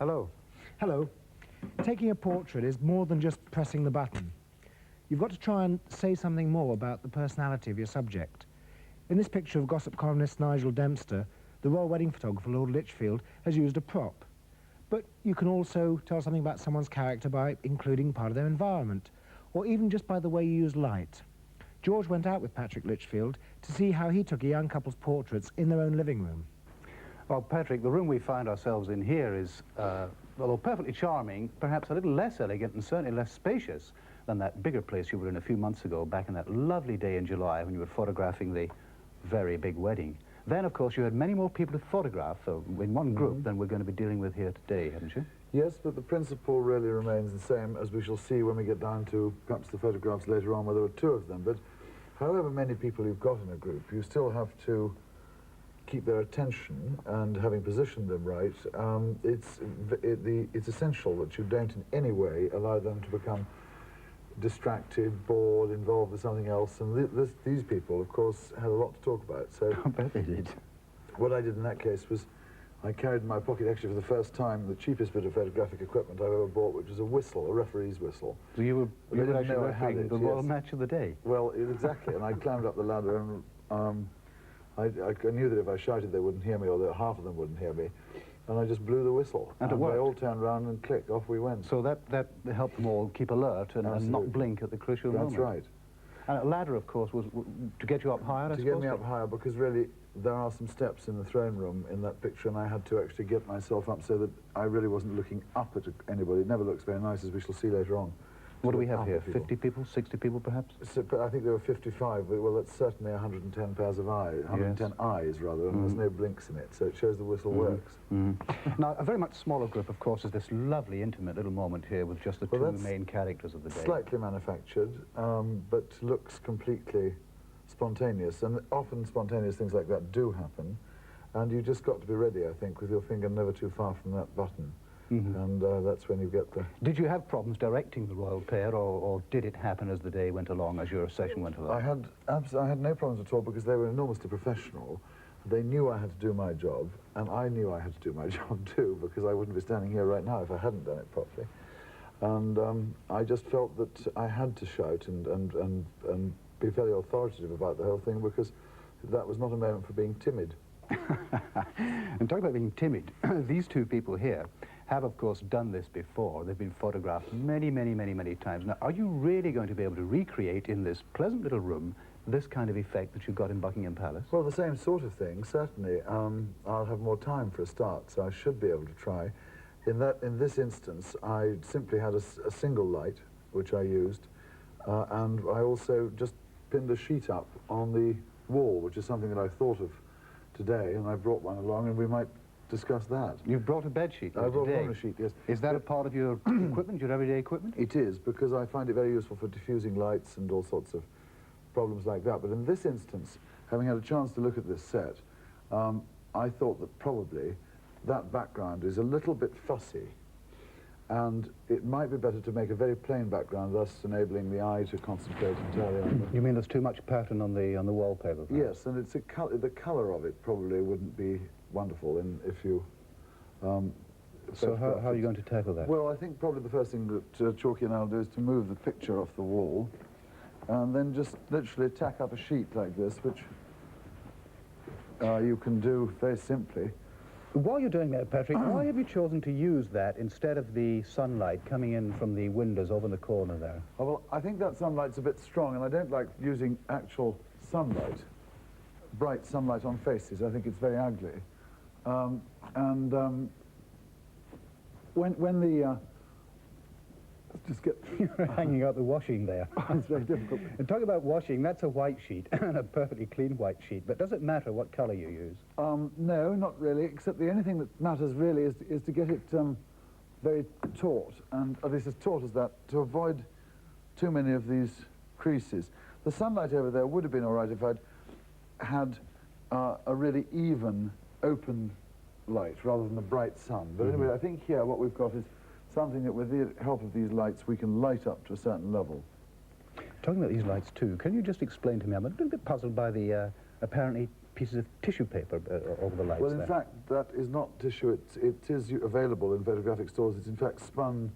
Hello. Hello. Taking a portrait is more than just pressing the button. You've got to try and say something more about the personality of your subject. In this picture of gossip columnist Nigel Dempster, the royal wedding photographer Lord Lichfield has used a prop. But you can also tell something about someone's character by including part of their environment, or even just by the way you use light. George went out with Patrick Lichfield to see how he took a young couple's portraits in their own living room. Well, Patrick, the room we find ourselves in here is, although perfectly charming, perhaps a little less elegant and certainly less spacious than that bigger place you were in a few months ago, back in that lovely day in July when you were photographing the very big wedding. Then, of course, you had many more people to photograph in one group than we're going to be dealing with here today, haven't you? Yes, but the principle really remains the same, as we shall see when we get down to perhaps the photographs later on, where there are two of them. But however many people you've got in a group, you still have to keep their attention, and having positioned them right, it's essential that you don't in any way allow them to become distracted, bored, involved with something else. And these people, of course, had a lot to talk about. So I bet they did. What I did in that case was I carried in my pocket, actually for the first time, the cheapest bit of photographic equipment I've ever bought, which was a whistle, a referee's whistle. So you were actually refereeing the royal yes. match of the day? Well, exactly, and I climbed up the ladder, and I knew that if I shouted they wouldn't hear me, or that half of them wouldn't hear me, and I just blew the whistle. And they all turned round and click, off we went. So that helped them all keep alert and not blink at the crucial moment. That's right. And a ladder, of course, was to get you up higher, I suppose? To get me up higher, because really there are some steps in the throne room in that picture, and I had to actually get myself up so that I really wasn't looking up at anybody. It never looks very nice, as we shall see later on. What do we have here, 50 people, 60 people perhaps? So, I think there were 55, but, well, that's certainly 110 pairs of eyes, 110 eyes rather, and there's no blinks in it, so it shows the whistle works. Now, a very much smaller group, of course, is this lovely, intimate little moment here with just the two main characters of the day. Slightly manufactured, but looks completely spontaneous, and often spontaneous things like that do happen, and you just got to be ready, I think, with your finger never too far from that button. And that's when you get the... Did you have problems directing the royal pair, or did it happen as the day went along, as your session went along? I had no problems at all, because they were enormously professional. They knew I had to do my job, and I knew I had to do my job too, because I wouldn't be standing here right now if I hadn't done it properly. And I just felt that I had to shout and be very authoritative about the whole thing, because that was not a moment for being timid. And talking about being timid, these two people here have, of course, done this before. They've been photographed many, many, many, many times. Now, are you really going to be able to recreate in this pleasant little room this kind of effect that you got in Buckingham Palace? Well, the same sort of thing, certainly. I'll have more time for a start, so I should be able to try. In this instance, I simply had a single light, which I used, and I also just pinned a sheet up on the wall, which is something that I thought of today, and I brought one along, and we might discuss that. You've brought a bed sheet today? I brought a sheet, yes. Is that a part of your equipment, your everyday equipment? It is, because I find it very useful for diffusing lights and all sorts of problems like that. But in this instance, having had a chance to look at this set, I thought that probably that background is a little bit fussy, and it might be better to make a very plain background, thus enabling the eye to concentrate entirely on the... You mean there's too much pattern on the wallpaper? Perhaps? Yes, and it's the colour of it probably wouldn't be wonderful if you... So how are you going to tackle that? Well, I think probably the first thing that Chalky and I'll do is to move the picture off the wall, and then just literally tack up a sheet like this, which you can do very simply. While you're doing that, Patrick, why have you chosen to use that instead of the sunlight coming in from the windows over in the corner there? Oh, well, I think that sunlight's a bit strong, and I don't like using actual sunlight, bright sunlight on faces. I think it's very ugly. When the... let's just get... You're hanging out the washing there. It's very difficult. And talk about washing, that's a white sheet, and a perfectly clean white sheet, but does it matter what colour you use? No, not really, except the only thing that matters really is to get it very taut, and at least as taut as that, to avoid too many of these creases. The sunlight over there would have been all right if I'd had a really even, open light rather than the bright sun. But anyway, I think here what we've got is something that with the help of these lights we can light up to a certain level. Talking about these lights too, can you just explain to me, I'm a little bit puzzled by the apparently pieces of tissue paper over the lights Well, in there. fact, that is not tissue. It is available in photographic stores. It's in fact spun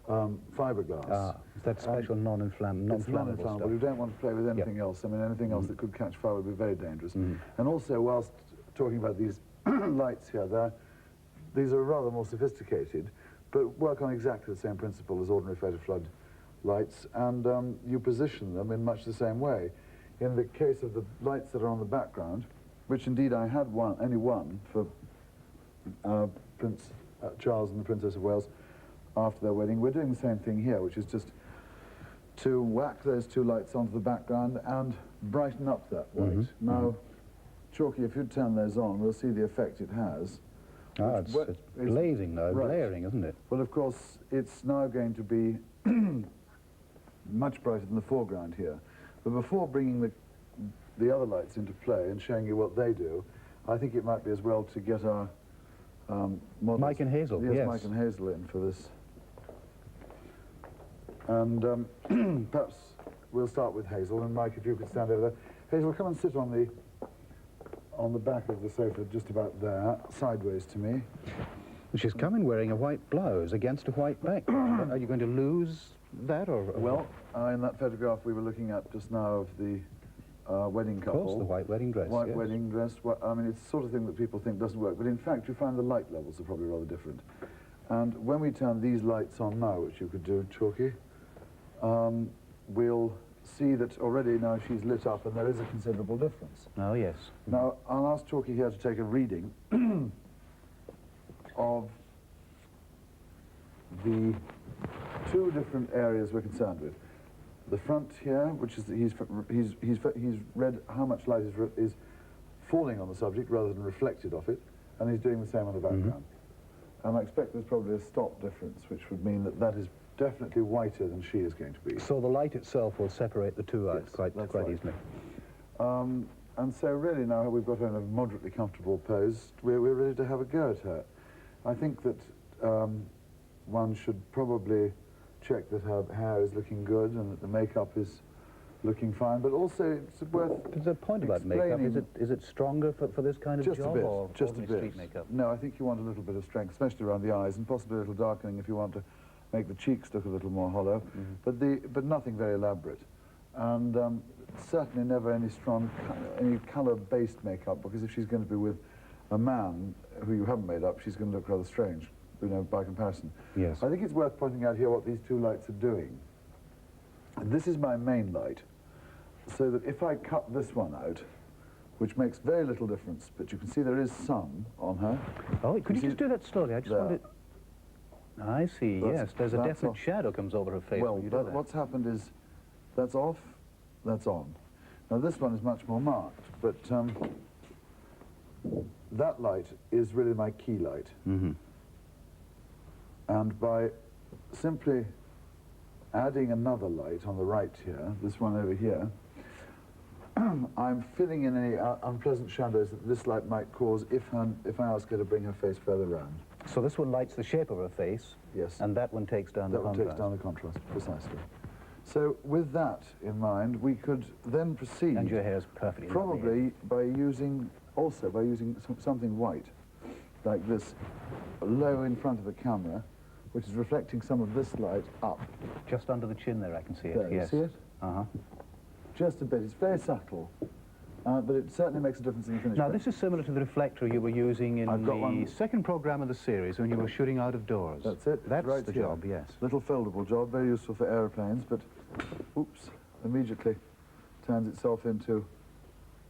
fiberglass. Ah, it's that special non-inflammable It's non-inflammable. stuff. You don't want to play with anything else. I mean, anything else that could catch fire would be very dangerous. And also, whilst talking about these lights here, these are rather more sophisticated, but work on exactly the same principle as ordinary photoflood lights, and you position them in much the same way. In the case of the lights that are on the background, which indeed I had only one for Prince Charles and the Princess of Wales after their wedding, we're doing the same thing here, which is just to whack those two lights onto the background and brighten up that white. Now, Chalky, if you turn those on, we'll see the effect it has. Ah, it's blazing now, blaring, isn't it? Well, of course, it's now going to be much brighter than the foreground here. But before bringing the other lights into play and showing you what they do, I think it might be as well to get our models. Mike and Hazel, yes. Mike and Hazel in for this. And perhaps we'll start with Hazel, and Mike, if you could stand over there. Hazel, come and sit on the back of the sofa, just about there, sideways to me. She's coming wearing a white blouse against a white background. Are you going to lose that, or...? Well, in that photograph we were looking at just now of the wedding couple. Of course, the white wedding dress, White yes. wedding dress. I mean, it's the sort of thing that people think doesn't work, but in fact you find the light levels are probably rather different. And when we turn these lights on now, which you could do, Chalky, we'll see that already now she's lit up and there is a considerable difference. Oh, yes. Now, I'll ask Chalky here to take a reading of the two different areas we're concerned with. The front here, which is he's read how much light is falling on the subject rather than reflected off it, and he's doing the same on the background. And I expect there's probably a stop difference, which would mean that that is definitely whiter than she is going to be. So the light itself will separate the two out quite easily. And so really now we've got her in a moderately comfortable pose, we're ready to have a go at her. I think that one should probably check that her hair is looking good and that the makeup is looking fine, but also it's worth There's a point about makeup. Is it stronger for this kind of just job, a bit, or just a ordinary bit. street makeup? No, I think you want a little bit of strength, especially around the eyes, and possibly a little darkening if you want to make the cheeks look a little more hollow, but nothing very elaborate. And certainly never any any colour-based makeup, because if she's going to be with a man who you haven't made up, she's going to look rather strange, you know, by comparison. Yes. I think it's worth pointing out here what these two lights are doing. And this is my main light, so that if I cut this one out, which makes very little difference, but you can see there is sun on her. Oh, could you just do that slowly? I just want it... I see, yes. There's a definite shadow comes over her face. Well, when you do that. what's happened is that's off, that's on. Now this one is much more marked, but that light is really my key light. And by simply adding another light on the right here, this one over here, I'm filling in any unpleasant shadows that this light might cause if I ask her to bring her face further round. So this one lights the shape of her face, yes, and that one takes down the contrast. That one takes down the contrast, precisely. So with that in mind, we could then proceed. And your hair's perfectly probably by using something white, like this, low in front of the camera, which is reflecting some of this light up. Just under the chin there, I can see it. There, yes. you see it? Uh-huh. Just a bit. It's very subtle, but it certainly makes a difference in the finish. Now, this is similar to the reflector you were using in the second programme of the series when you were shooting out of doors. That's it. That's right the here. job, yes. Little foldable job, very useful for aeroplanes, but, oops, immediately turns itself into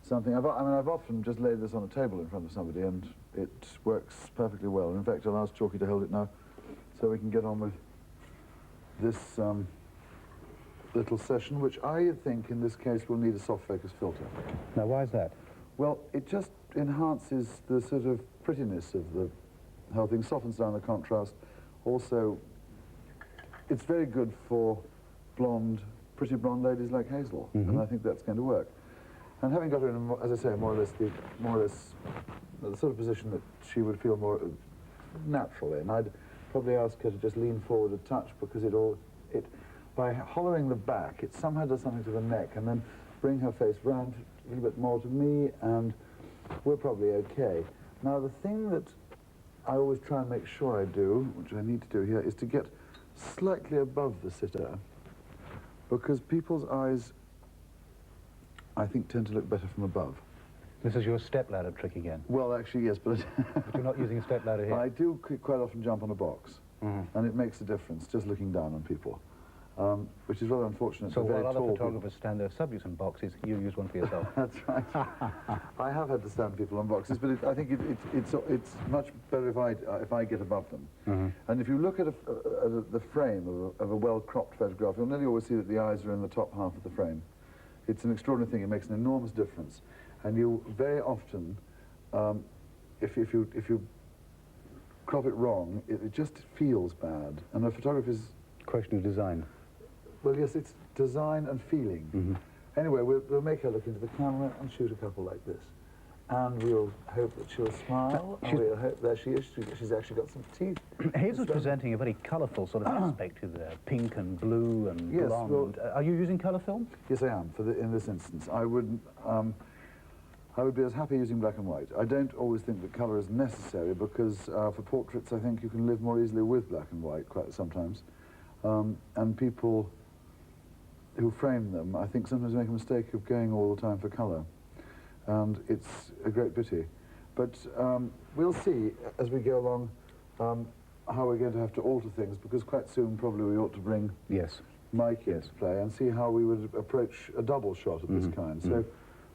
something. I've often just laid this on a table in front of somebody, and it works perfectly well. In fact, I'll ask Chalky to hold it now, so we can get on with this little session, which I think in this case will need a soft focus filter. Now, why is that? Well, it just enhances the sort of prettiness of the whole thing, softens down the contrast. Also, it's very good for pretty blonde ladies like Hazel, and I think that's going to work. And having got her in, as I say, more or less the sort of position that she would feel more natural in, I'd probably ask her to just lean forward a touch, because by hollowing the back, it somehow does something to the neck, and then bring her face round a little bit more to me, and we're probably okay. Now, the thing that I always try and make sure I do, which I need to do here, is to get slightly above the sitter, because people's eyes, I think, tend to look better from above. This is your stepladder trick again. Well, actually, yes, but But you're not using a stepladder here. I do quite often jump on a box, and it makes a difference, just looking down on people, which is rather unfortunate. So for very while other tall photographers stand there subjects on boxes, you use one for yourself. That's right. I have had to stand people on boxes, but I think it's much better if I get above them. And if you look at the frame of a well-cropped photograph, you'll nearly always see that the eyes are in the top half of the frame. It's an extraordinary thing. It makes an enormous difference. And you very often, if you crop it wrong, it just feels bad. And a photographer's Question of design. well, yes, it's design and feeling. Anyway, we'll make her look into the camera and shoot a couple like this. And we'll hope that she'll smile, and we'll hope that she is. She's actually got some teeth. Hazel's presenting a very colourful sort of aspect to there, pink and blue and Yes, blonde. well, Are you using colour film? Yes, I am, in this instance. I would be as happy using black and white. I don't always think that colour is necessary, because for portraits I think you can live more easily with black and white quite sometimes. And people who frame them, I think, sometimes make a mistake of going all the time for colour. And it's a great pity. But we'll see as we go along how we're going to have to alter things, because quite soon probably we ought to bring Mike into play and see how we would approach a double shot of this kind. So,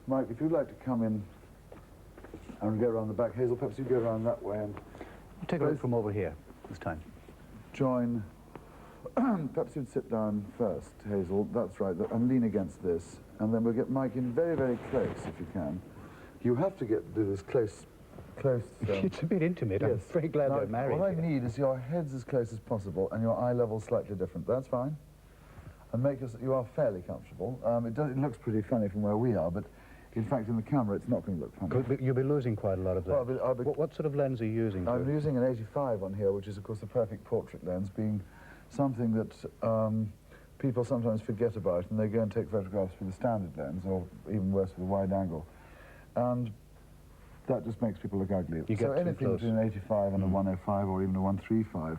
Mike, if you'd like to come in and go around the back, Hazel, perhaps you go around that way and Take a look from over here this time. join. Perhaps you'd sit down first, Hazel. That's right, and lean against this, and then we'll get Mike in very, very close if you can. You have to do this close. It's a bit intimate. Yes. I'm very glad Now, they're married. what I need is your heads as close as possible and your eye level slightly different. That's fine. And make us, you are fairly comfortable. It looks pretty funny from where we are, but in fact in the camera it's not going to look funny. You'll be losing quite a lot of that. Well, What sort of lens are you using? I'm using an 85 on here, which is of course the perfect portrait lens, being something that people sometimes forget about, and they go and take photographs with a standard lens, or even worse, with a wide angle. And that just makes people look ugly. So anything between an 85 and a 105, or even a 135,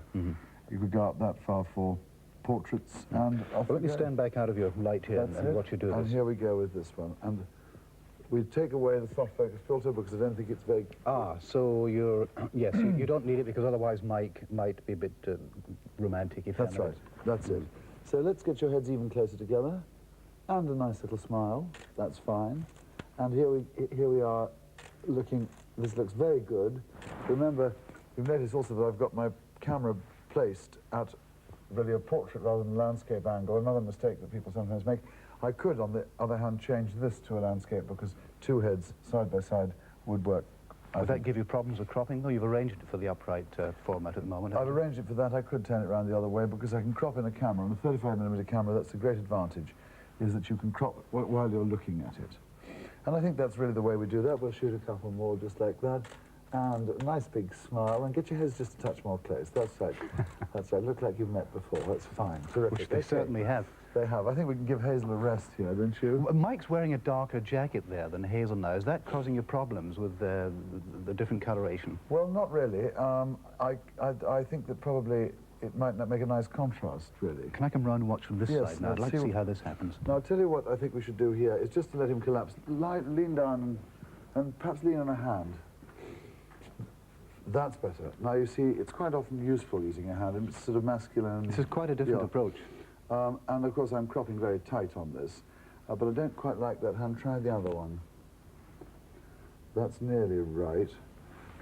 you could go up that far for portraits. And well, let me stand back out of your light here and watch you do and this. here we go with this one. And we take away the soft focus filter because I don't think it's very... So you're... yes, you don't need it, because otherwise Mike might be a bit romantic if That's right. That's it. So let's get your heads even closer together. And a nice little smile. That's fine. And here we are looking... This looks very good. Remember, you've noticed also that I've got my camera placed at really a portrait rather than a landscape angle. Another mistake that people sometimes make. I could, on the other hand, change this to a landscape, because two heads side by side would work. Would that give you problems with cropping, though? You've arranged it for the upright format at the moment. I've arranged it for that. I could turn it around the other way, because I can crop in a camera. On a 35mm camera, that's a great advantage, is that you can crop while you're looking at it. And I think that's really the way we do that. We'll shoot a couple more just like that. And a nice big smile, and get your heads just a touch more close. That's right. That's right. Look like you've met before. That's fine. Terrific. Which they certainly have. They have. I think we can give Hazel a rest here, don't you? Mike's wearing a darker jacket there than Hazel now. Is that causing you problems with the different coloration? Well, not really. I think that probably it might not make a nice contrast, really. Can I come round and watch from this side now? I'd like to see how this happens. Now, I'll tell you what I think we should do here is just to let him collapse. Lean down and perhaps lean on a hand. That's better. Now, you see, it's quite often useful using a hand, and it's sort of masculine. This is quite a different approach. And, of course, I'm cropping very tight on this, but I don't quite like that hand. Try the other one. That's nearly right.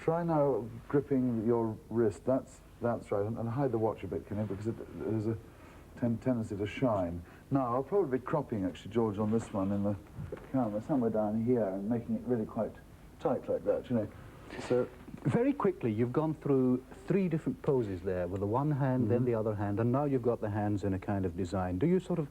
Try now gripping your wrist. That's right. And hide the watch a bit, can you? Because there's a tendency to shine. Now, I'll probably be cropping, actually, George, on this one in the camera, somewhere down here, and making it really quite tight like that, you know. So, very quickly, you've gone through 3 different poses there, with the one hand, then the other hand, and now you've got the hands in a kind of design. Do you sort of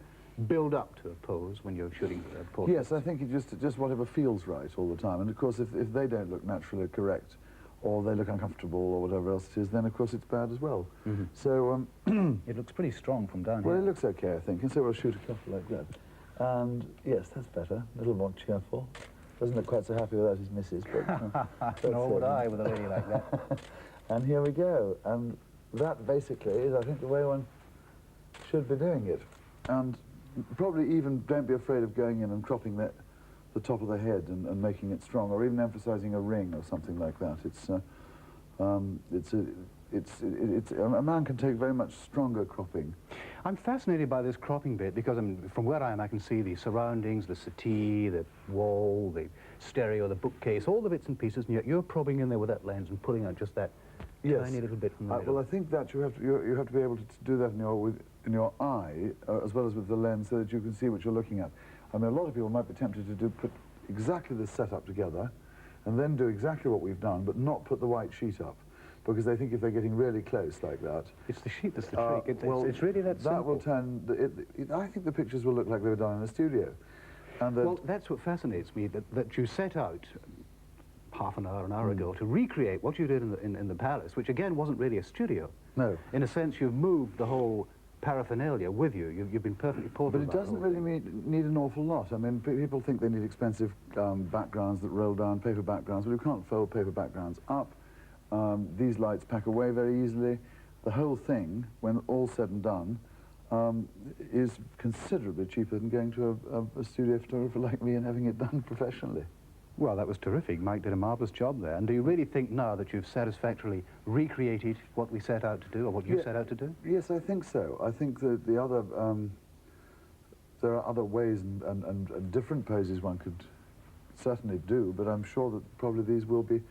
build up to a pose when you're shooting portraits? yes, I think it just whatever feels right all the time. And, of course, if they don't look naturally correct, or they look uncomfortable, or whatever else it is, then, of course, it's bad as well. So, it looks pretty strong from down well, here. it looks okay, I think, and so we'll shoot a couple like that. And, yes, that's better. A little more cheerful. Doesn't look quite so happy without his missus, but... Nor would I with a lady like that. And here we go. And that basically is, I think, the way one should be doing it. And probably even don't be afraid of going in and cropping the top of the head and making it strong, or even emphasizing a ring or something like that. A man can take very much stronger cropping. I'm fascinated by this cropping bit because from where I am, I can see the surroundings, the settee, the wall, the stereo, the bookcase, all the bits and pieces, and yet you're probing in there with that lens and pulling out just that tiny little bit from the middle. Well, I think that you have to be able to do that in your eye as well as with the lens, so that you can see what you're looking at. I mean, a lot of people might be tempted to put exactly this setup together, and then do exactly what we've done, but not put the white sheet up, because they think if they're getting really close like that... It's the sheet that's the trick. It's really that simple. That will turn... I think the pictures will look like they were done in a studio. And well, that's what fascinates me, that you set out half an hour ago to recreate what you did in the palace, which again wasn't really a studio. No. In a sense, you've moved the whole paraphernalia with you. You've been perfectly portable. But it doesn't really need an awful lot. I mean, people think they need expensive backgrounds that roll down, paper backgrounds, but you can't fold paper backgrounds up. These lights pack away very easily. The whole thing, when all said and done, is considerably cheaper than going to a studio photographer like me and having it done professionally. Well, that was terrific. Mike did a marvellous job there. And do you really think now that you've satisfactorily recreated what we set out to do, or what you set out to do? Yes, I think so. I think that the other, there are other ways and different poses one could certainly do, but I'm sure that probably these will be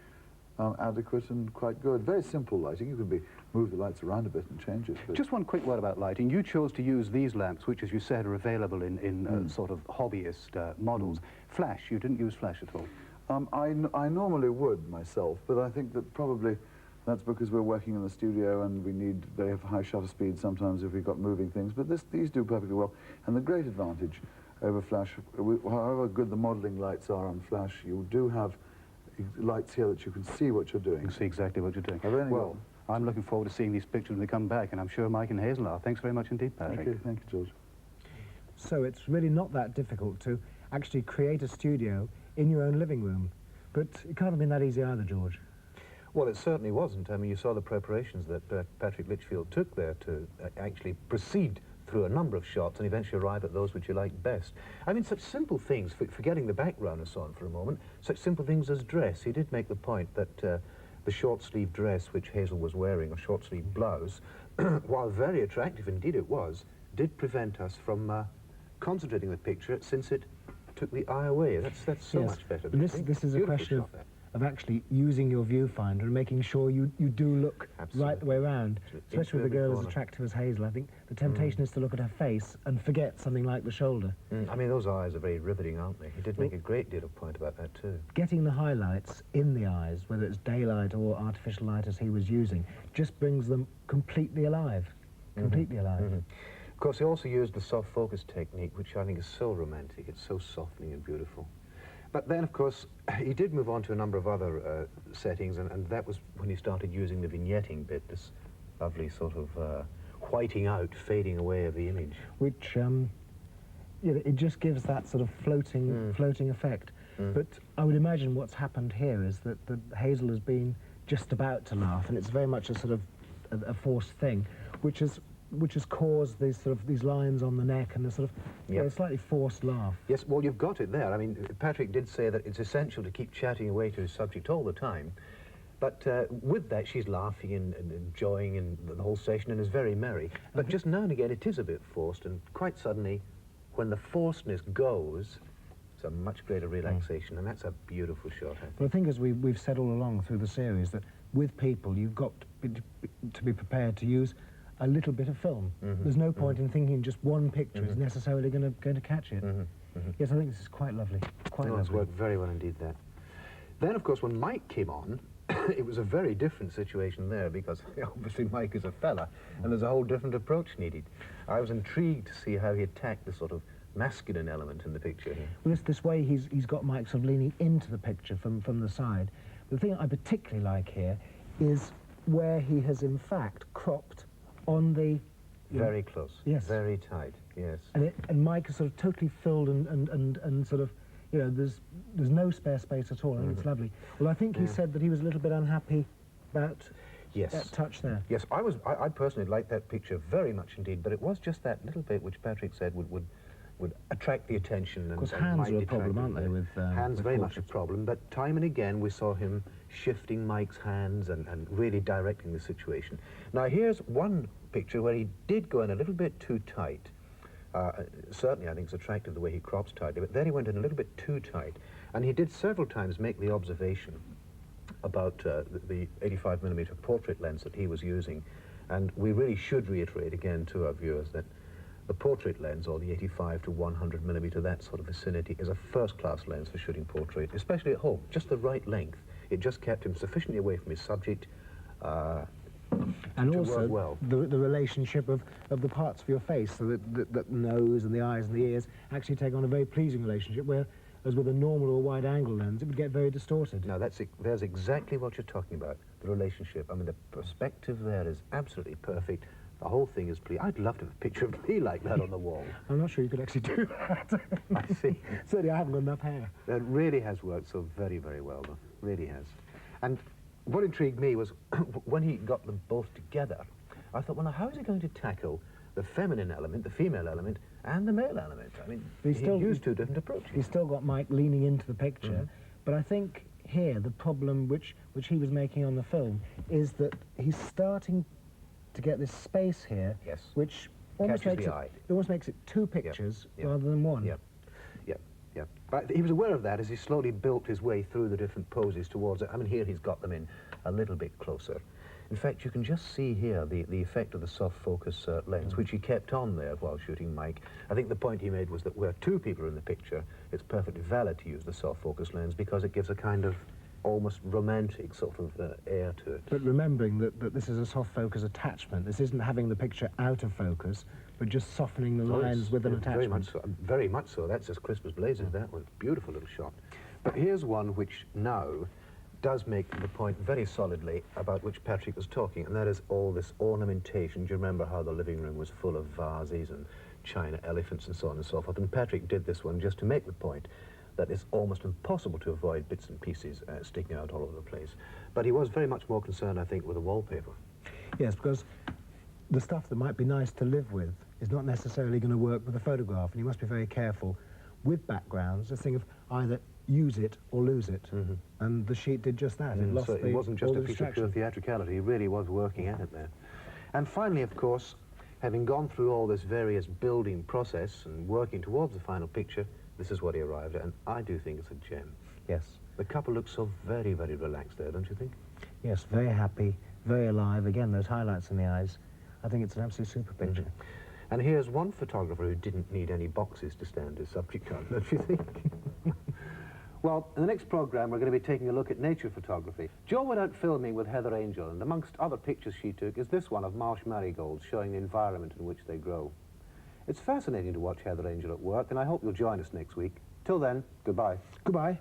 adequate and quite good. Very simple lighting. You could move the lights around a bit and change it. Just one quick word about lighting. You chose to use these lamps, which, as you said, are available in sort of hobbyist models. Flash, you didn't use flash at all? I normally would myself, but I think that probably that's because we're working in the studio and they have high shutter speed sometimes if we've got moving things, but these do perfectly well. And the great advantage over flash, however good the modelling lights are on flash, you do have lights here that you can see what you're doing. You can see exactly what you're doing. Well, I'm looking forward to seeing these pictures when they come back, and I'm sure Mike and Hazel are. Thanks very much indeed, Patrick. Thank you, George. So it's really not that difficult to actually create a studio in your own living room. But it can't have been that easy either, George. Well, it certainly wasn't. I mean, you saw the preparations that Patrick Lichfield took there to actually proceed through a number of shots and eventually arrive at those which you liked best. I mean, such simple things, forgetting the background and so on for a moment, such simple things as dress. He did make the point that the short-sleeve dress which Hazel was wearing, a short-sleeve blouse, while very attractive indeed it was, did prevent us from concentrating the picture since it took the eye away. That's so much better. This is a question of actually using your viewfinder and making sure you do look right the way around. Especially with a girl as attractive as Hazel, I think the temptation is to look at her face and forget something like the shoulder. I mean, those eyes are very riveting, aren't they? He did make a great deal of point about that too. Getting the highlights in the eyes, whether it's daylight or artificial light as he was using, just brings them completely alive. Completely alive. Of course, he also used the soft focus technique, which I think is so romantic. It's so softening and beautiful. But then, of course, he did move on to a number of other settings, and that was when he started using the vignetting bit, this lovely sort of whiting out, fading away of the image. Which, it just gives that sort of floating effect. But I would imagine what's happened here is that Hazel has been just about to laugh, and it's very much a sort of a forced thing, which has caused these lines on the neck and the sort of a slightly forced laugh. Yes, well, you've got it there. I mean, Patrick did say that it's essential to keep chatting away to his subject all the time, but with that she's laughing and enjoying and the whole session and is very merry. But just now and again it is a bit forced, and quite suddenly, when the forcedness goes, it's a much greater relaxation, and that's a beautiful shot, I think. Well, I think as we've said all along through the series, that with people you've got to be prepared to use a little bit of film. There's no point in thinking just one picture is necessarily going to catch it. Yes, I think this is quite lovely. Quite lovely. It's worked very well indeed there. Then, of course, when Mike came on, it was a very different situation there, because obviously Mike is a fella and there's a whole different approach needed. I was intrigued to see how he attacked the sort of masculine element in the picture here. Well, this way he's got Mike sort of leaning into the picture from the side. The thing I particularly like here is where he has in fact cropped on the... Very close. Yes. Very tight, yes. And Mike is sort of totally filled and sort of, You know, there's no spare space at all. I think it's lovely. Well, I think he said that he was a little bit unhappy about that touch there. Yes, I personally liked that picture very much indeed, but it was just that little bit which Patrick said would attract the attention. Of course, hands are a problem, aren't they? With hands, with very portraits. much a problem. But time and again, we saw him shifting Mike's hands and really directing the situation. Now, here's one picture where he did go in a little bit too tight. Certainly, I think it's attractive the way he crops tightly, but then he went in a little bit too tight, and he did several times make the observation about the 85mm portrait lens that he was using, and we really should reiterate again to our viewers that the portrait lens, or the 85 to 100mm, that sort of vicinity, is a first-class lens for shooting portrait, especially at home. Just the right length. It just kept him sufficiently away from his subject and to also work well. the relationship of the parts of your face, so that the nose and the eyes and the ears actually take on a very pleasing relationship, whereas with a normal or wide-angle lens, it would get very distorted. Now, there's exactly what you're talking about, the relationship. I mean, the perspective there is absolutely perfect. The whole thing is pleasing. I'd love to have a picture of me like that on the wall. I'm not sure you could actually do that. I see. Certainly, I haven't got enough hair. It really has worked so very, very well, though. Really has. And what intrigued me was when he got them both together, I thought, well, now, how is he going to tackle the feminine element, the female element, and the male element? I mean, he used two different approaches. He's still got Mike leaning into the picture, but I think here the problem which he was making on the film is that he's starting to get this space here, which almost makes it two pictures rather than one. Yep. But he was aware of that as he slowly built his way through the different poses towards it. I mean, here he's got them in a little bit closer. In fact, you can just see here the effect of the soft focus lens, which he kept on there while shooting Mike. I think the point he made was that where two people are in the picture, it's perfectly valid to use the soft focus lens because it gives a kind of almost romantic sort of air to it. But remembering that this is a soft focus attachment, this isn't having the picture out of focus, but just softening the lines with an attachment. Very much so. That's as crisp as blazes, that one. Beautiful little shot. But here's one which now does make the point very solidly about which Patrick was talking, and that is all this ornamentation. Do you remember how the living room was full of vases and china elephants and so on and so forth? And Patrick did this one just to make the point that it's almost impossible to avoid bits and pieces sticking out all over the place. But he was very much more concerned, I think, with the wallpaper. Yes, because the stuff that might be nice to live with is not necessarily going to work with a photograph, and you must be very careful with backgrounds, this thing of either use it or lose it. And the sheet did just that. It lost so it wasn't just a piece of pure theatricality, he really was working at it there. And finally, of course, having gone through all this various building process and working towards the final picture, this is what he arrived at, and I do think it's a gem. Yes. The couple looks so very, very relaxed there, don't you think? Yes, very happy, very alive. Again, those highlights in the eyes. I think it's an absolutely super picture. And here's one photographer who didn't need any boxes to stand his subject on, don't you think? Well, in the next programme, we're going to be taking a look at nature photography. Jo went out filming with Heather Angel, and amongst other pictures she took is this one of marsh marigolds showing the environment in which they grow. It's fascinating to watch Heather Angel at work, and I hope you'll join us next week. Till then, goodbye. Goodbye.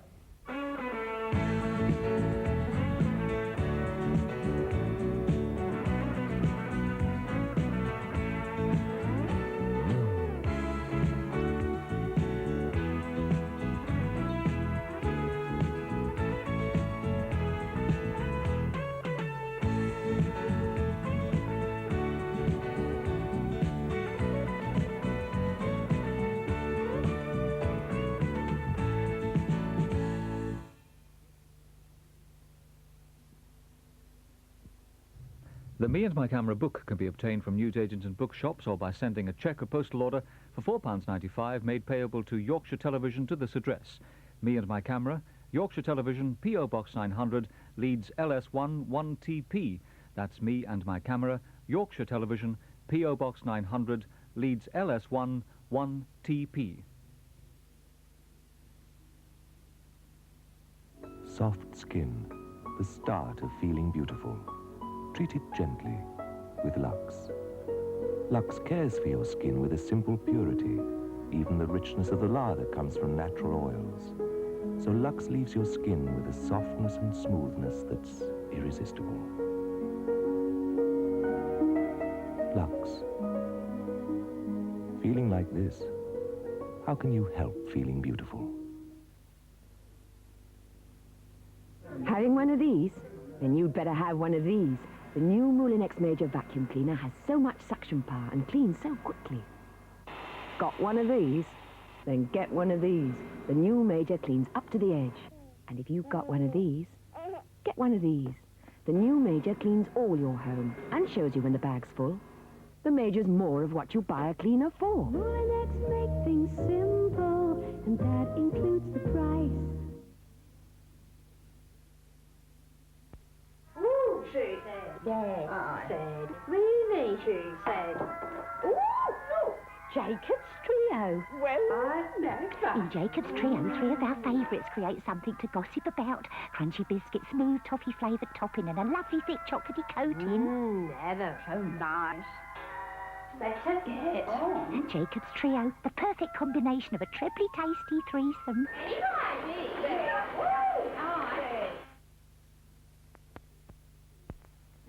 The Me and My Camera book can be obtained from newsagents and bookshops or by sending a cheque or postal order for £4.95 made payable to Yorkshire Television to this address. Me and My Camera, Yorkshire Television, P.O. Box 900, Leeds LS1 1TP. That's Me and My Camera, Yorkshire Television, P.O. Box 900, Leeds LS1 1TP. Soft skin, the start of feeling beautiful. Treat it gently with Lux. Lux cares for your skin with a simple purity. Even the richness of the lather comes from natural oils. So Lux leaves your skin with a softness and smoothness that's irresistible. Lux. Feeling like this, how can you help feeling beautiful? Having one of these? Then you'd better have one of these. The new Moulinex Major vacuum cleaner has so much suction power and cleans so quickly. Got one of these? Then get one of these. The new Major cleans up to the edge. And if you've got one of these, get one of these. The new Major cleans all your home and shows you when the bag's full. The Major's more of what you buy a cleaner for. Moulinex make things simple, and that includes the price. Ooh, she said. Yes, Aye. said. Really, she said. Ooh, look. Jacob's Trio. Well, I never. In Jacob's Trio, three of our favourites create something to gossip about. Crunchy biscuits, smooth toffee-flavoured topping and a lovely thick chocolatey coating. Ever so nice. Better get. Oh. And Jacob's Trio, the perfect combination of a trebly tasty threesome.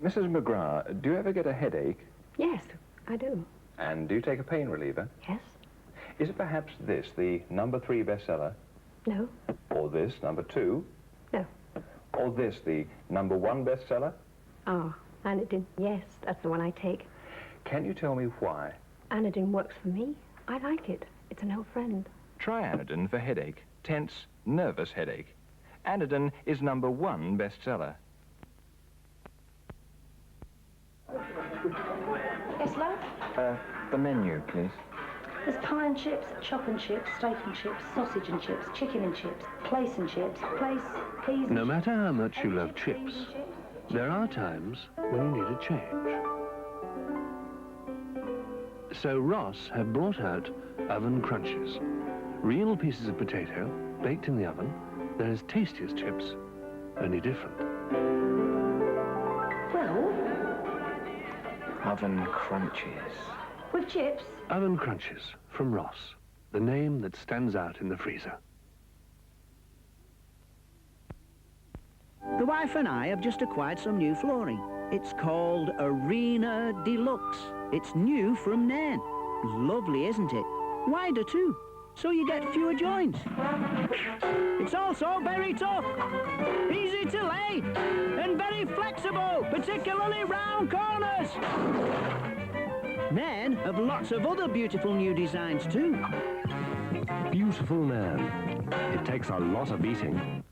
Mrs. McGrath, do you ever get a headache? Yes, I do. And do you take a pain reliever? Yes? Is it perhaps this, the #3 bestseller? No? Or this, #2? No. Or this, the #1 bestseller? Oh, Anadin. Yes, that's the one I take. Can you tell me why? Anadin works for me. I like it. It's an old friend. Try Anadin for headache, tense, nervous headache. Anadin is #1 bestseller. Yes, love? The menu, please. There's pie and chips, chop and chips, steak and chips, sausage and chips, chicken and chips, plaice and chips, peas and No chips. matter how much you love Beans chips, and chips. there are times when you need a change. So Ross have brought out oven crunches. Real pieces of potato, baked in the oven. They're as tasty as chips, only different. Well, Oven crunches. with chips. Oven crunches from Ross, the name that stands out in the freezer. The wife and I have just acquired some new flooring. It's called Arena Deluxe. It's new from Nairn. Lovely, isn't it? Wider too, so you get fewer joints. It's also very tough, easy to lay, and very flexible, particularly round corners. Nairn have lots of other beautiful new designs too. Beautiful Nairn. It takes a lot of beating.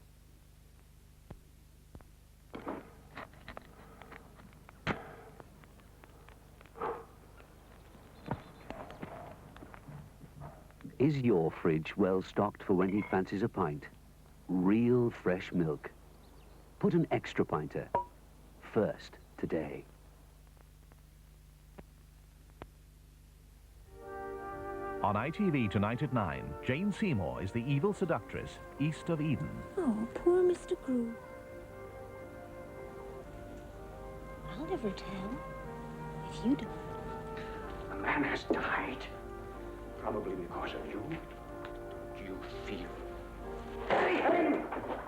Is your fridge well stocked for when he fancies a pint? Real fresh milk. Put an extra pinter first today. On ITV tonight at 9, Jane Seymour is the evil seductress, East of Eden. Oh, poor Mr. Grew. I'll never tell. If you don't. A man has died. Probably because of you. Do you feel?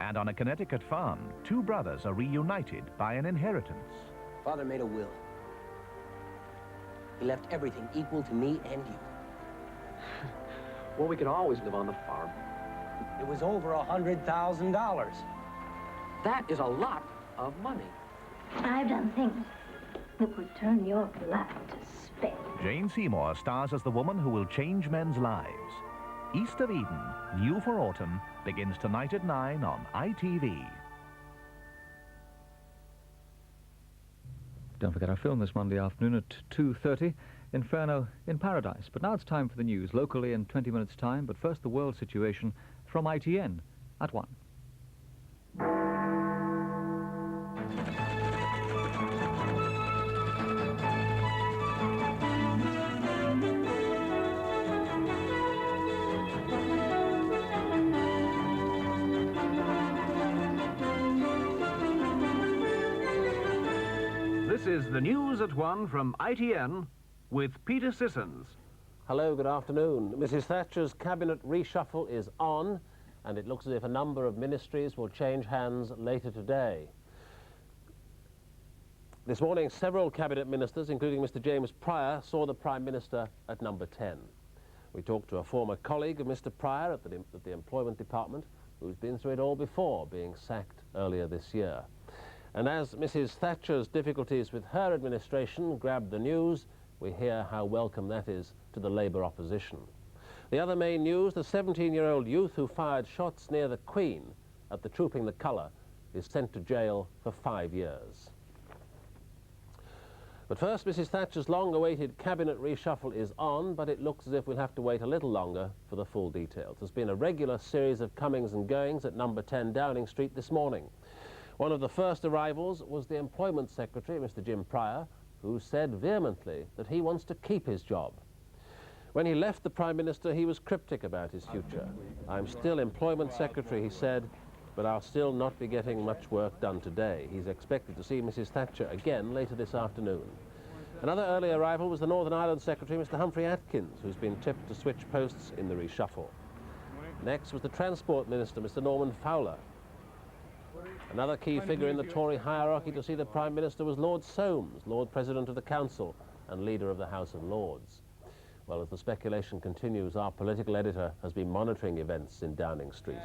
And on a Connecticut farm, two brothers are reunited by an inheritance. Father made a will. He left everything equal to me and you. Well, we could always live on the farm. It was over $100,000. That is a lot of money. I've done things that would turn your blood to spit. Jane Seymour stars as the woman who will change men's lives. East of Eden, new for autumn, begins tonight at 9 on ITV. Don't forget our film this Monday afternoon at 2:30, Inferno in Paradise. But now it's time for the news, locally in 20 minutes' time. But first, the world situation from ITN at 1. This is the news at 1 from ITN with Peter Sissons. Hello, good afternoon. Mrs. Thatcher's cabinet reshuffle is on, and it looks as if a number of ministries will change hands later today. This morning, several cabinet ministers, including Mr. James Pryor, saw the Prime Minister at number 10. We talked to a former colleague of Mr. Pryor at the Employment Department, who's been through it all before, being sacked earlier this year. And as Mrs. Thatcher's difficulties with her administration grabbed the news, we hear how welcome that is to the Labour opposition. The other main news, the 17-year-old youth who fired shots near the Queen at the Trooping the Colour is sent to jail for 5 years. But first, Mrs. Thatcher's long-awaited cabinet reshuffle is on, but it looks as if we'll have to wait a little longer for the full details. There's been a regular series of comings and goings at number 10 Downing Street this morning. One of the first arrivals was the Employment Secretary, Mr. Jim Pryor, who said vehemently that he wants to keep his job. When he left the Prime Minister, he was cryptic about his future. "I'm still Employment Secretary," he said, "but I'll still not be getting much work done today." He's expected to see Mrs. Thatcher again later this afternoon. Another early arrival was the Northern Ireland Secretary, Mr. Humphrey Atkins, who's been tipped to switch posts in the reshuffle. Next was the Transport Minister, Mr. Norman Fowler. Another key figure in the Tory hierarchy to see the Prime Minister was Lord Soames, Lord President of the Council and Leader of the House of Lords. Well, as the speculation continues, our political editor has been monitoring events in Downing Street.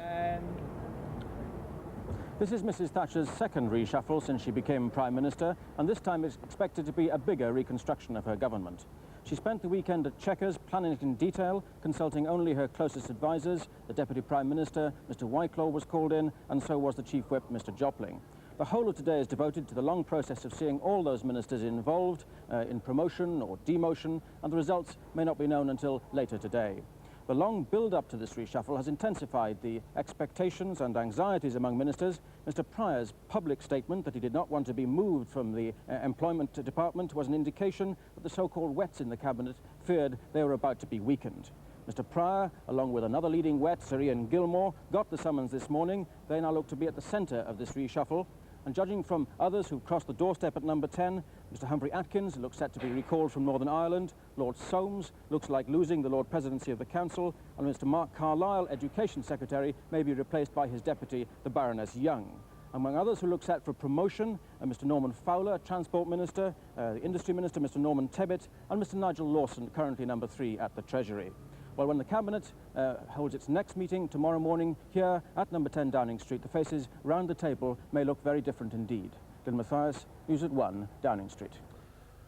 This is Mrs. Thatcher's second reshuffle since she became Prime Minister, and this time it's expected to be a bigger reconstruction of her government. She spent the weekend at Chequers planning it in detail, consulting only her closest advisers. The Deputy Prime Minister, Mr. Whitelaw, was called in, and so was the Chief Whip, Mr. Jopling. The whole of today is devoted to the long process of seeing all those ministers involved in promotion or demotion, and the results may not be known until later today. The long build-up to this reshuffle has intensified the expectations and anxieties among ministers. Mr. Pryor's public statement that he did not want to be moved from the Employment Department was an indication that the so-called wets in the Cabinet feared they were about to be weakened. Mr. Pryor, along with another leading wet, Sir Ian Gilmore, got the summons this morning. They now look to be at the centre of this reshuffle. And judging from others who've crossed the doorstep at number 10, Mr. Humphrey Atkins looks set to be recalled from Northern Ireland. Lord Soames looks like losing the Lord Presidency of the Council. And Mr. Mark Carlyle, Education Secretary, may be replaced by his deputy, the Baroness Young. Among others who look set for promotion are Mr. Norman Fowler, Transport Minister, the Industry Minister, Mr. Norman Tebbit, and Mr. Nigel Lawson, currently number 3 at the Treasury. Well, when the Cabinet holds its next meeting tomorrow morning here at number 10 Downing Street, the faces round the table may look very different indeed. Glenn Mathias, News at 1, Downing Street.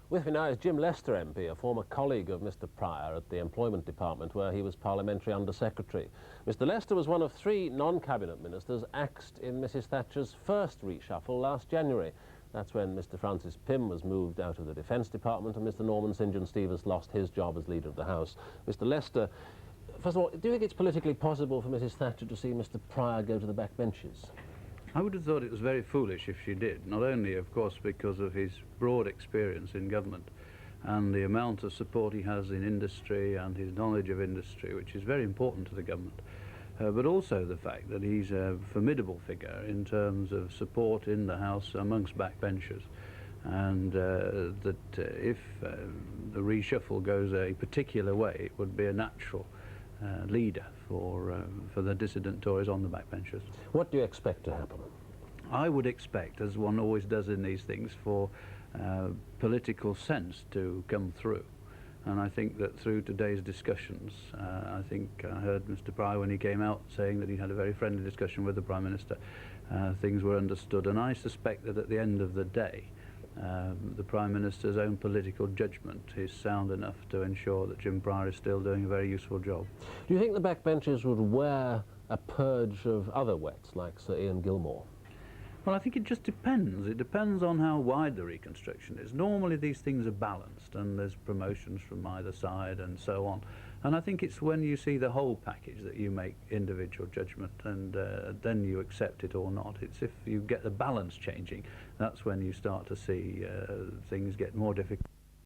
With me now is Jim Lester MP, a former colleague of Mr. Pryor at the Employment Department, where he was Parliamentary Under-Secretary. Mr. Lester was one of 3 non-cabinet ministers axed in Mrs. Thatcher's first reshuffle last January. That's when Mr. Francis Pym was moved out of the Defence Department and Mr. Norman St. John Stevens lost his job as Leader of the House. Mr. Lester, first of all, do you think it's politically possible for Mrs. Thatcher to see Mr. Pryor go to the back benches? I would have thought it was very foolish if she did, not only, of course, because of his broad experience in government and the amount of support he has in industry and his knowledge of industry, which is very important to the government, but also the fact that he's a formidable figure in terms of support in the House amongst backbenchers, and that if the reshuffle goes a particular way, it would be a natural leader for the dissident Tories on the backbenchers. What do you expect to happen? I would expect, as one always does in these things, for political sense to come through. And I think that through today's discussions, I think I heard Mr. Pryor when he came out saying that he had a very friendly discussion with the Prime Minister. Things were understood, and I suspect that at the end of the day, the Prime Minister's own political judgment is sound enough to ensure that Jim Pryor is still doing a very useful job. Do you think the backbenchers would wear a purge of other wets, like Sir Ian Gilmore? Well, I think it just depends. It depends on how wide the reconstruction is. Normally these things are balanced and there's promotions from either side and so on. And I think it's when you see the whole package that you make individual judgment, and then you accept it or not. It's if you get the balance changing, that's when you start to see things get more difficult.